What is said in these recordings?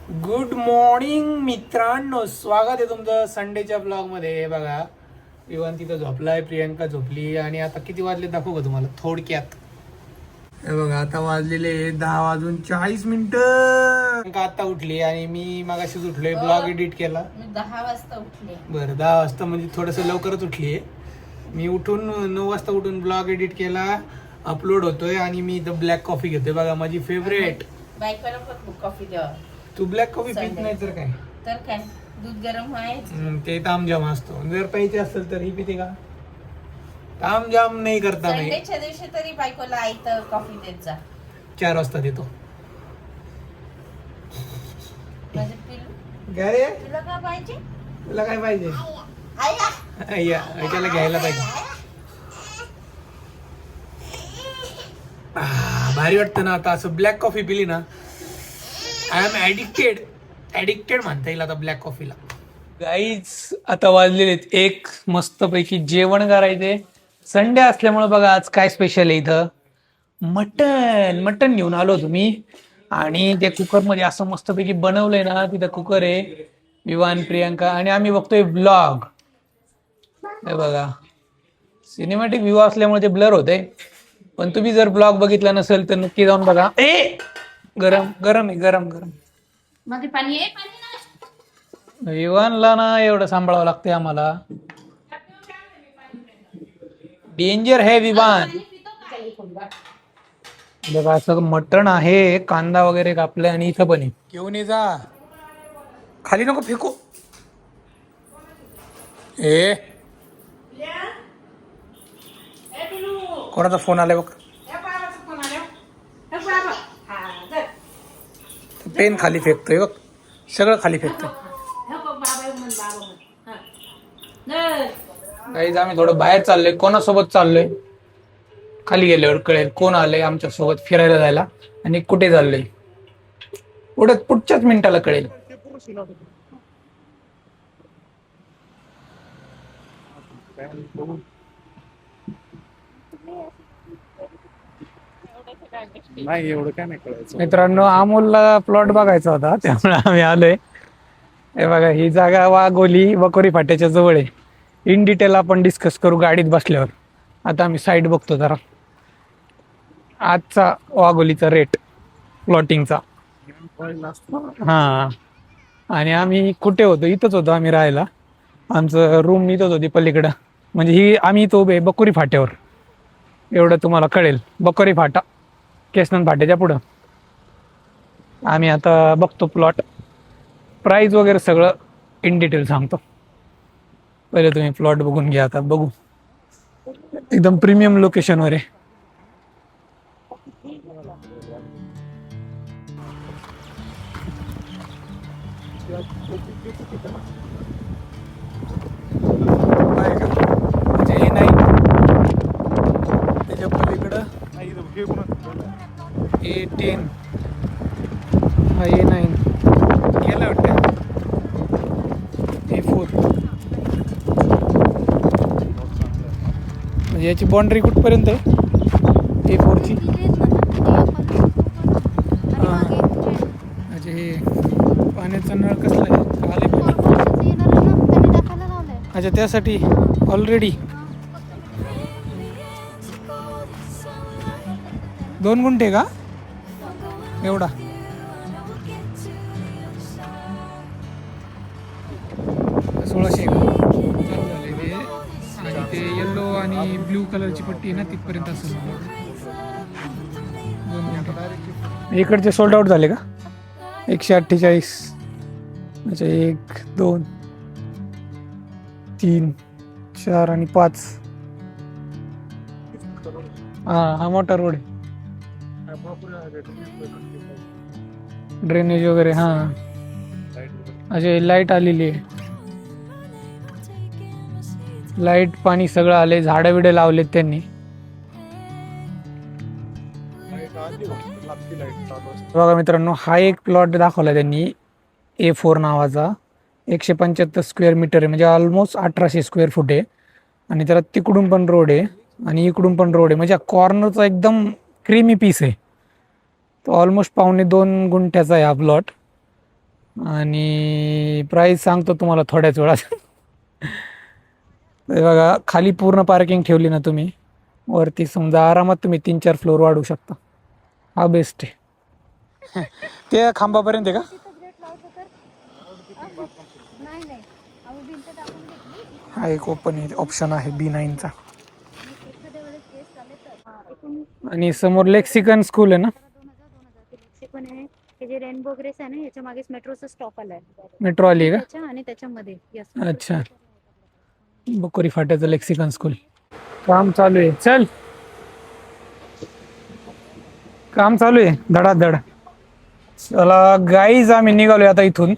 Good morning मित्रांनो, स्वागत आहे तुमचं संडेच्या ब्लॉगमध्ये. हे बघा, विवान तिथं झोपलाय, प्रियंका झोपली आणि आता किती वाजले दाखवू का तुम्हाला थोडक्यात. हे बघा, आता वाजलेले 10:40. प्रियंका आता उठली आणि मी मगाशीच उठलोय, ब्लॉग एडिट केला. मी 10 वाजता उठले. बरं, 10 वाजता म्हणजे थोडंसं लवकरच उठली आहे मी. उठून 9 वाजता उठून ब्लॉग एडिट केला, अपलोड होतोय आणि मी इथं ब्लॅक कॉफी घेतोय. बघा, माझी फेवरेट. बायकोला पण कॉफी द्यावा. तू ब्लॅक कॉफी पित नाही तर काय? तर काय, दूध गरम व्हायचं. ते तामजाम असतो. जर प्यायचे असेल तर ही पिते का? तामजाम नाही करता नाही. संडेच्या दिवशी तरी बायकोला आई तर कॉफी देत जा. 4 वाजता देतो. माझे पिल्लू, काय रे, तुला काय पाहिजे? तुला काय पाहिजे? आई या त्याला घ्यायला पाहिजे. भारी वाटतं ना आता असं ब्लॅक कॉफी पिली ना. आय एम ॲडिक्टेड म्हणता येईल आता ब्लॅक कॉफीला. गाईज, आता वाजलेले एक, मस्तपैकी जेवण करायचे. संडे असल्यामुळे बघा आज काय स्पेशल आहे इथं. मटन घेऊन आलो तुम्ही आणि ते कुकरमध्ये असं मस्तपैकी बनवलंय ना. तिथं कुकर आहे, विवान, प्रियंका आणि आम्ही बघतोय ब्लॉग. हे बघा, सिनेमॅटिक व्ह्यू असल्यामुळे ते ब्लर होते, पण तुम्ही जर ब्लॉग बघितला नसेल तर नक्की जाऊन बघा. गरम गरम आहे, गरम गरम. मध्ये पाणी आहे, पाणी ना. विवानला ना एवढं सांभाळावं लागतंय आम्हाला. डेंजर है विवान. बघा, असं मटण आहे, कांदा वगैरे कापलाय आणि इथं पण आहे. घेऊन ये जा, खाली नको फेकू. कोणाचा फोन आलाय बघ. पेन खाली फेकतोय बघ, सगळं खाली फेकतोय. गाईज, आम्ही थोडं बाहेर चाललोय. कोणासोबत चाललोय खाली गेल्यावर कळेल कोण आलंय आमच्या सोबत फिरायला जायला आणि कुठे चाललोय. पुढच्याच मिनिटाला कळेल. नाही एवढं काय नाही कळायचं. मित्रांनो, अमोलला प्लॉट बघायचा होता त्यामुळे आम्ही आलोय. हे बघा, ही जागा वाघोली बकोरी फाट्याच्या जवळ आहे. इन डिटेल आपण डिस्कस करू गाडीत बसल्यावर. आता आम्ही साईड बघतो जरा, आजचा वाघोलीचा रेट प्लॉटिंगचा. हा, आणि आम्ही कुठे होतो? इथंच होतो आम्ही राहायला. आमचं रूम इथंच होती पलीकडं. म्हणजे ही आम्ही इथं उभे बकोरी फाट्यावर. एवढं तुम्हाला कळेल, बकोरी फाटा केसनन फाट्याच्या पुढं. आम्ही आता बघतो प्लॉट, प्राइस वगैरे सगळं इन डिटेल सांगतो. पहिले तुम्ही प्लॉट बघून घ्या. आता बघू, एकदम प्रीमियम लोकेशनवर आहे. म्हणजे नाही त्याच्या पलीकडं A10 हा A9 गेला वाटतं. A4 म्हणजे याची बाउंड्री कुठपर्यंत आहे A4 ची? म्हणजे हे पाण्याचा नळ कसला आहे? आले पाणी. अच्छा, त्यासाठी ऑलरेडी 2 गुंठे का एवढा? ₹1600 चालू झाले ते. आणि ते येल्लो आणि ब्ल्यू कलरची पट्टी आहे ना, तिथपर्यंत असेल. 2 गुंठे इकडचे सोल्ड आउट झाले का? 148. अच्छा, 1 2 3 4 आणि 5. हा मोठा रोड आहे. ड्रेनेज वगैरे. हा, अच्छा, लाईट आलेली आहे. लाईट पाणी सगळं आले. झाडं बिडं लावलेत त्यांनी. बघा मित्रांनो, हा एक प्लॉट दाखवला त्यांनी A4 नावाचा. 175 स्क्वेअर मीटर आहे, म्हणजे ऑलमोस्ट 1800 स्क्वेअर फूट आहे. आणि त्याला तिकडून पण रोड आहे आणि इकडून पण रोड आहे. म्हणजे कॉर्नरचा एकदम क्रीमी पीस आहे. तो ऑलमोस्ट 1.25 गुंठ्याचा आहे हा प्लॉट. आणि प्राईस सांगतो तुम्हाला थोड्याच वेळात. हे बघा खाली पूर्ण पार्किंग ठेवली ना तुम्ही, वरती समजा आरामात तुम्ही 3-4 फ्लोअर वाढवू शकता. हा बेस्ट आहे. ते खांबापर्यंत आहे का? हा एक ओपन ऑप्शन आहे B9चा. आणि समोर लेक्सिकन स्कूल आहे ना. पण आहे हे जे रेनबो ग्रेस आहे ना, याच्या मागेच मेट्रोचा स्टॉप आलाय. मेट्रो आली आहे त्याच्या आणि त्याच्यामध्ये यस. का? अच्छा. बकोरी फाट्याचं लेक्सिकन स्कूल काम चालू आहे. चल काम चालू आहे धडाधड. चला गाईज आम्ही निघालोय आता इथून.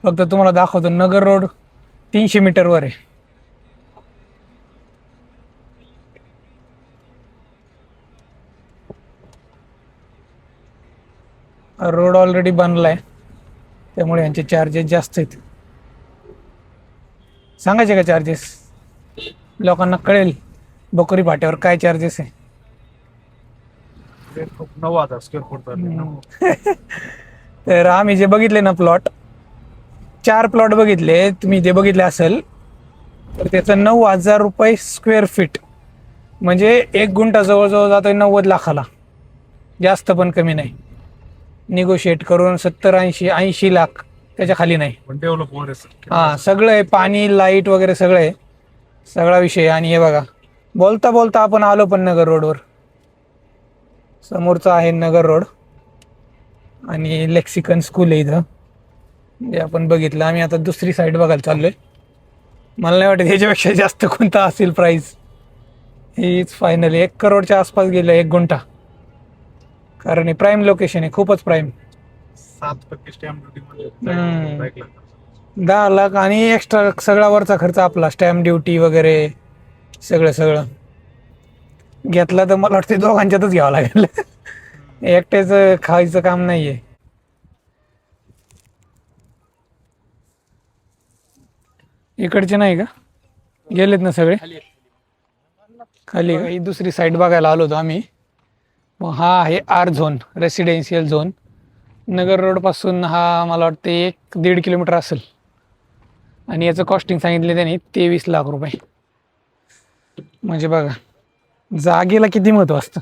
फक्त तुम्हाला दाखवतो नगर रोड 300 मीटरवर आहे. रोड ऑलरेडी बनलाय त्यामुळे यांचे चार्जेस जास्त आहेत. सांगायचे का चार्जेस? लोकांना कळेल बकोरी फाट्यावर काय चार्जेस आहे. 9,000 स्क्वेअर फूट. तर आम्ही जे बघितले ना प्लॉट, 4 प्लॉट बघितले, तुम्ही जे बघितले असेल तर त्याचं 9,000 रुपये स्क्वेअर फीट, म्हणजे 1 गुंठा जवळजवळ जातोय 90 लाखाला. जास्त पण कमी नाही. निगोशिएट करून 70-80 लाख त्याच्या खाली नाही. डेव्हलप हां सगळं आहे, पाणी लाईट वगैरे सगळं आहे, सगळा विषय. आणि हे बघा बोलता बोलता आपण आलो पण नगर रोडवर. समोरचा आहे नगर रोड आणि लेक्सिकन स्कूल आहे इथं जे आपण बघितलं. आम्ही आता दुसरी साईड बघायला चाललोय. मला नाही वाटत ह्याच्यापेक्षा जास्त कोणता असेल प्राईस. हीच फायनली 1 करोडच्या आसपास गेलं 1 गुंठा. कारण हे प्राईम लोकेशन आहे, खूपच प्राईम. 7% स्टॅम्प ड्युटी 10 लाख आणि एक्स्ट्रा सगळा वरचा खर्च आपला, स्टॅम्प ड्युटी वगैरे सगळं घेतला तर मला वाटतं दोघांच्यातच घ्यावं लागेल. एकट्याचं खायचं काम नाहीये. इकडचे नाही का गेलेत ना सगळे खाली? ही दुसरी साईड बघायला आलो होतो आम्ही. मग हा आहे R झोन, रेसिडेन्शियल झोन. नगर रोड पासून हा मला वाटतं 1-1.5 किलोमीटर असेल. आणि याचं कॉस्टिंग सांगितले त्यांनी 23 लाख रुपये. म्हणजे बघा जागेला किती महत्व असतं.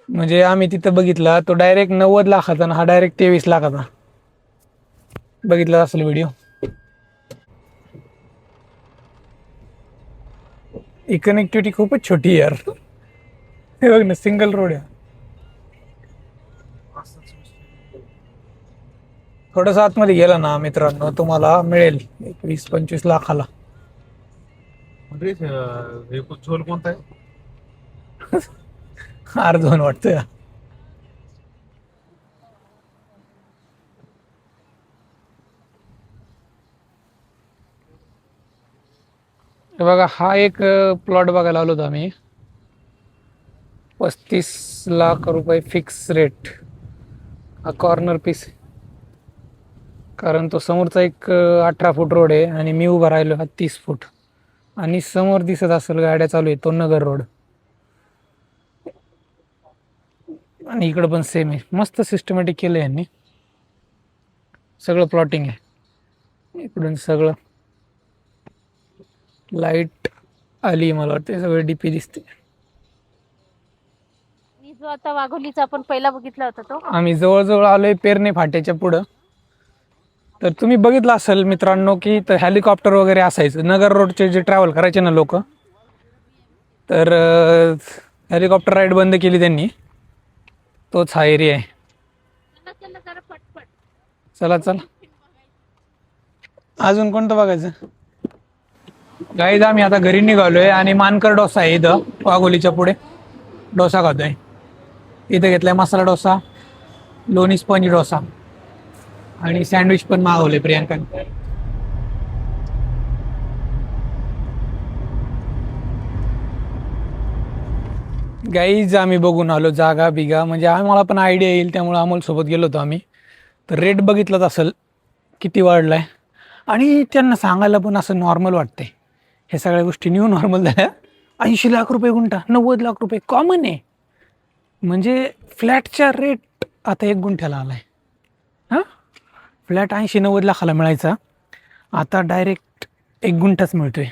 म्हणजे आम्ही तिथं बघितला तो डायरेक्ट 90 लाखाचा आणि हा डायरेक्ट 23 लाखाचा. बघितला असेल व्हिडिओ. ही कनेक्टिव्हिटी खूपच छोटी आहे यार. हे बघ ना सिंगल रोड आहे. थोडंसं आतमध्ये गेला ना मित्रांनो तुम्हाला मिळेल 20-25 लाखाला. झोल कोणता आहे? R झोन वाटतंय. हे बघा हा एक प्लॉट बघायला आलो होतो आम्ही. 35 लाख रुपये फिक्स रेट. हा कॉर्नर पीस, कारण तो समोरचा एक 18 फूट रोड आहे आणि मी उभा राहिलो हा 30 फूट. आणि समोर दिसत असेल गाड्या चालू आहे तो नगर रोड. आणि इकडं पण सेम आहे. मस्त सिस्टमॅटिक केलं यांनी. सगळं प्लॉटिंग आहे इकडून. सगळं लाईट आली मला वाटते, सगळे डीपी दिसते. मी जो आता वाघोलीचा आपण पहिला बघितला होता तो. आम्ही जवळजवळ आलोय पेरणे फाट्याच्या पुढं. तर तुम्ही बघितलं असेल मित्रांनो की तर हेलिकॉप्टर वगैरे असायचं नगर रोडचे जे ट्रॅव्हल करायचे ना लोक, तर हेलिकॉप्टर राईड बंद केली त्यांनी. तोच हा एरिया आहे. चला अजून कोणतं बघायचं? गाईज आम्ही आता घरी निघालोय आणि मानकर डोसा आहे इथं वाघोलीच्या पुढे. डोसा खातोय. इथं घेतलाय मसाला डोसा, लोणी स्पंज डोसा आणि सँडविच पण मागवले प्रियांकाने. गाईज आम्ही बघून आलो जागा बिगा, म्हणजे आम्हाला पण आयडिया येईल त्यामुळे अमोल सोबत गेलो होतो आम्ही. तर रेट बघितलाच असेल किती वाढलाय. आणि त्यांना सांगायला पण असं नॉर्मल वाटतंय. हे सगळ्या गोष्टी न्यू नॉर्मल झाल्या. 80 लाख रुपये गुंठा, 90 लाख रुपये कॉमन आहे. म्हणजे फ्लॅटच्या रेट आता 1 गुंठ्याला आला आहे. हां, फ्लॅट 80-90 लाखाला मिळायचा, आता डायरेक्ट 1 गुंठाच मिळतो आहे.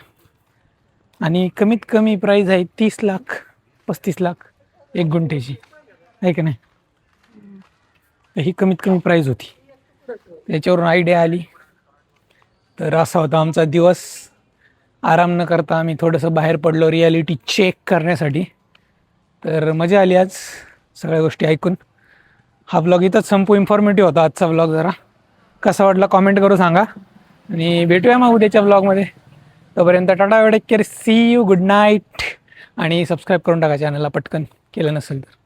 आणि कमीत कमी प्राईज आहे 30 लाख 35 लाख 1 गुंठ्याची, आहे का नाही? ही कमीत कमी प्राईज होती, त्याच्यावरून आयडिया आली. तर असा होता आमचा दिवस. आराम न करता आम्ही थोडंसं बाहेर पडलो रियालिटी चेक करण्यासाठी. तर मजा आली आज सगळ्या गोष्टी ऐकून. हा ब्लॉग इथंच संपू. इन्फॉर्मेटिव्ह होता आजचा ब्लॉग. जरा कसा वाटला कॉमेंट करू सांगा आणि भेटूया मग उद्याच्या ब्लॉगमध्ये. तोपर्यंत tata, take care, see you, good night. आणि सबस्क्राईब करून टाका चॅनलला पटकन केलं नसेल तर.